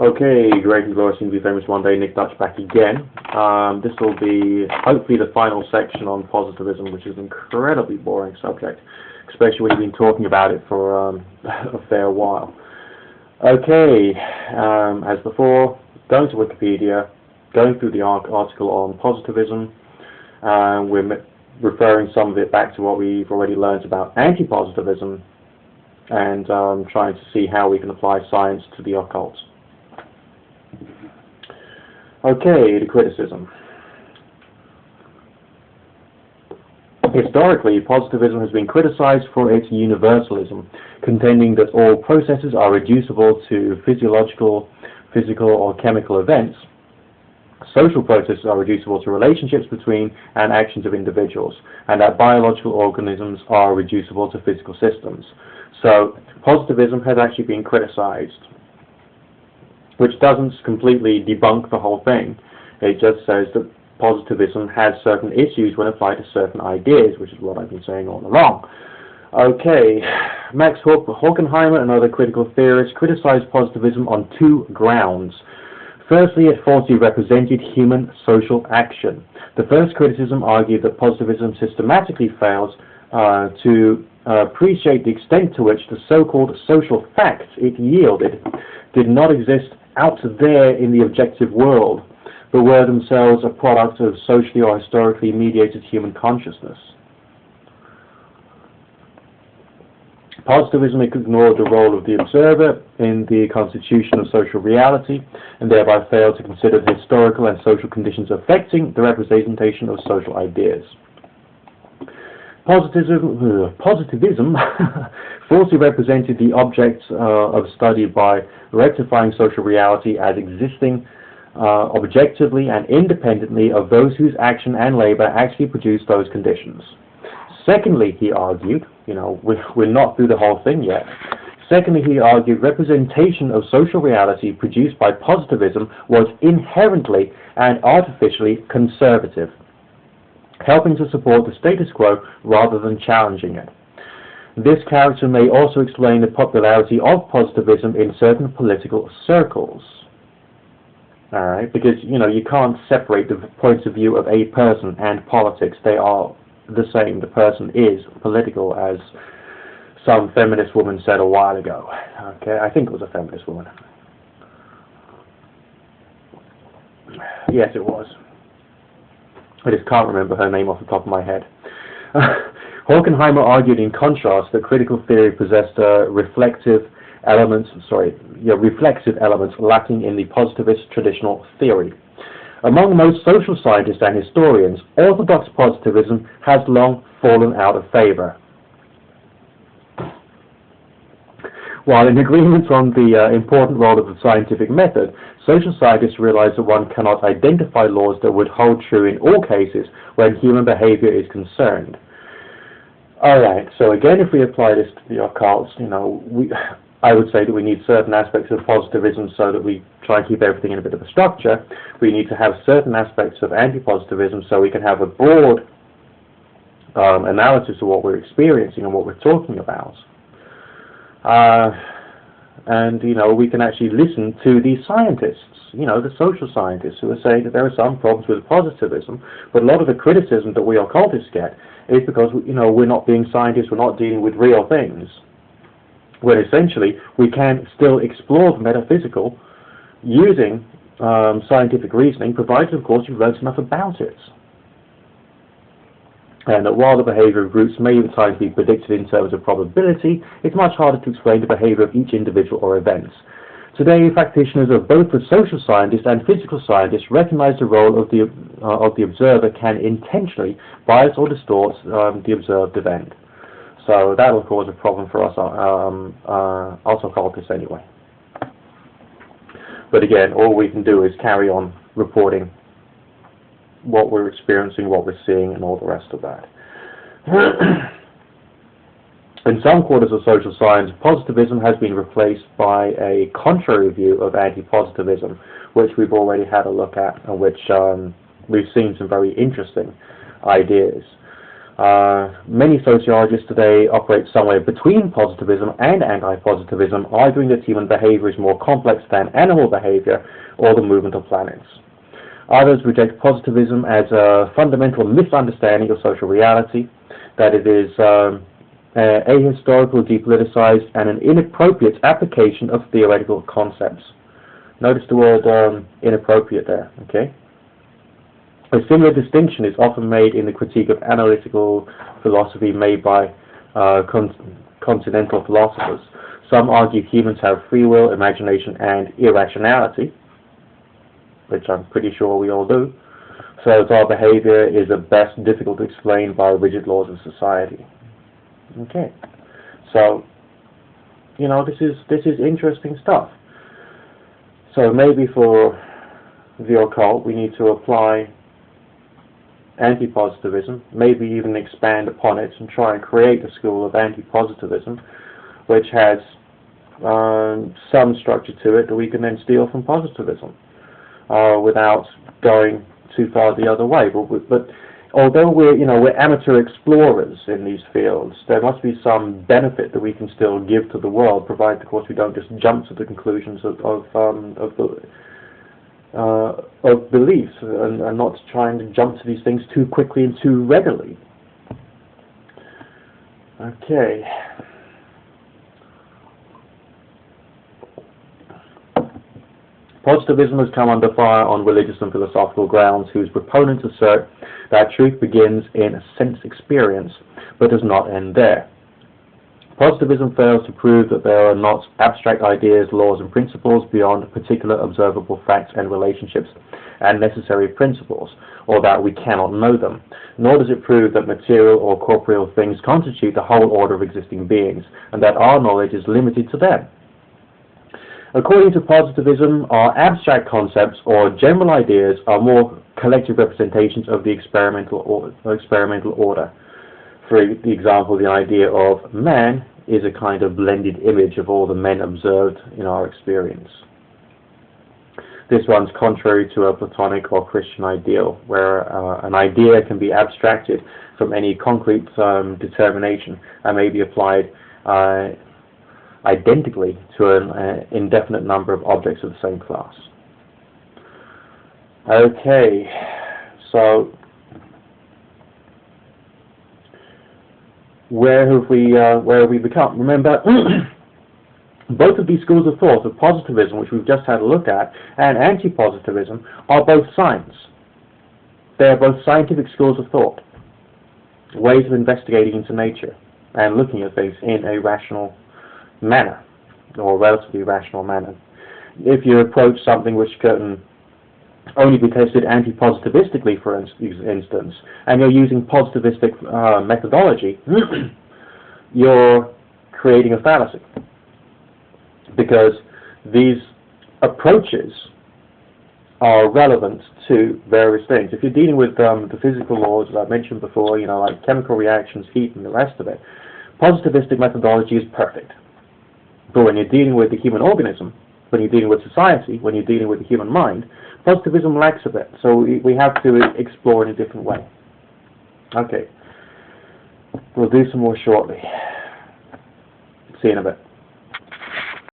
Okay, great and glorious to be famous one day. Nick Dutch back again. This will be hopefully the final section on positivism, which is an incredibly boring subject, especially when you've been talking about it for a fair while. Okay, as before, going to Wikipedia, going through the article on positivism. We're referring some of it back to what we've already learned about anti-positivism, and trying to see how we can apply science to the occult. Okay, the criticism. Historically, positivism has been criticized for its universalism, contending that all processes are reducible to physiological, physical, or chemical events. Social processes are reducible to relationships between and actions of individuals, and that biological organisms are reducible to physical systems. So, positivism has actually been criticized, which doesn't completely debunk the whole thing. It just says that positivism has certain issues when applied to certain ideas, which is what I've been saying all along. Okay, Max Horkheimer and other critical theorists criticized positivism on two grounds. Firstly, it falsely represented human social action. The first criticism argued that positivism systematically fails to appreciate the extent to which the so-called social facts it yielded did not exist out there in the objective world, but were themselves a product of socially or historically mediated human consciousness. Positivism ignored the role of the observer in the constitution of social reality, and thereby failed to consider the historical and social conditions affecting the representation of social ideas. Positivism falsely represented the objects of study by rectifying social reality as existing objectively and independently of those whose action and labor actually produce those conditions. Secondly, he argued, we're not through the whole thing yet. Secondly, he argued representation of social reality produced by positivism was inherently and artificially conservative, helping to support the status quo rather than challenging it. This character may also explain the popularity of positivism in certain political circles. Alright, because, you can't separate the points of view of a person and politics. They are the same. The person is political, as some feminist woman said a while ago. Okay, I think it was a feminist woman. Yes, it was. I just can't remember her name off the top of my head. Horkheimer argued in contrast that critical theory possessed reflexive elements lacking in the positivist traditional theory. Among most social scientists and historians, orthodox positivism has long fallen out of favor. While in agreement on the important role of the scientific method, social scientists realize that one cannot identify laws that would hold true in all cases when human behavior is concerned. Alright, so again, if we apply this to the occult, I would say that we need certain aspects of positivism so that we try and keep everything in a bit of a structure. We need to have certain aspects of anti-positivism so we can have a broad analysis of what we're experiencing and what we're talking about. And we can actually listen to these scientists, the social scientists, who are saying that there are some problems with positivism, but a lot of the criticism that we occultists get is because, we're not being scientists, we're not dealing with real things, when essentially we can still explore the metaphysical using scientific reasoning, provided, of course, you've learned enough about it. And that while the behavior of groups may at times be predicted in terms of probability, it's much harder to explain the behavior of each individual or events. Today, practitioners of both the social scientists and physical scientists recognize the role of the observer can intentionally bias or distort the observed event. So that will cause a problem for us occultists anyway. But again, all we can do is carry on reporting what we're experiencing, what we're seeing, and all the rest of that. In some quarters of social science, positivism has been replaced by a contrary view of anti-positivism, which we've already had a look at, and which we've seen some very interesting ideas. Many sociologists today operate somewhere between positivism and anti-positivism, arguing that human behavior is more complex than animal behavior or the movement of planets. Others reject positivism as a fundamental misunderstanding of social reality, that it is ahistorical, depoliticized, and an inappropriate application of theoretical concepts. Notice the word inappropriate there, okay? A similar distinction is often made in the critique of analytical philosophy made by continental philosophers. Some argue humans have free will, imagination, and irrationality, which I'm pretty sure we all do, so that our behavior is at best difficult to explain by rigid laws of society. Okay, so, you know, this is interesting stuff. So maybe for the occult we need to apply anti-positivism, maybe even expand upon it and try and create a school of anti-positivism which has some structure to it that we can then steal from positivism without going too far the other way. But although we're amateur explorers in these fields, there must be some benefit that we can still give to the world, provided of course we don't just jump to the conclusions of beliefs and not trying to jump to these things too quickly and too readily. Okay. Positivism has come under fire on religious and philosophical grounds, whose proponents assert that truth begins in a sense experience, but does not end there. Positivism fails to prove that there are not abstract ideas, laws, and principles beyond particular observable facts and relationships and necessary principles, or that we cannot know them. Nor does it prove that material or corporeal things constitute the whole order of existing beings, and that our knowledge is limited to them. According to positivism, our abstract concepts or general ideas are more collective representations of the experimental order. For example, the idea of man is a kind of blended image of all the men observed in our experience. This runs contrary to a Platonic or Christian ideal, where an idea can be abstracted from any concrete determination and may be applied identically to an indefinite number of objects of the same class. Okay, so where have we become? Remember, both of these schools of thought, of positivism, which we've just had a look at, and anti-positivism, are both science. They are both scientific schools of thought, ways of investigating into nature and looking at things in a rational manner, or a relatively rational manner. If you approach something which can only be tested anti-positivistically, for instance, and you're using positivistic methodology, you're creating a fallacy, because these approaches are relevant to various things. If you're dealing with the physical laws, as I mentioned before, like chemical reactions, heat, and the rest of it, positivistic methodology is perfect. But when you're dealing with the human organism, when you're dealing with society, when you're dealing with the human mind, positivism lacks a bit. So we have to explore in a different way. Okay. We'll do some more shortly. See you in a bit.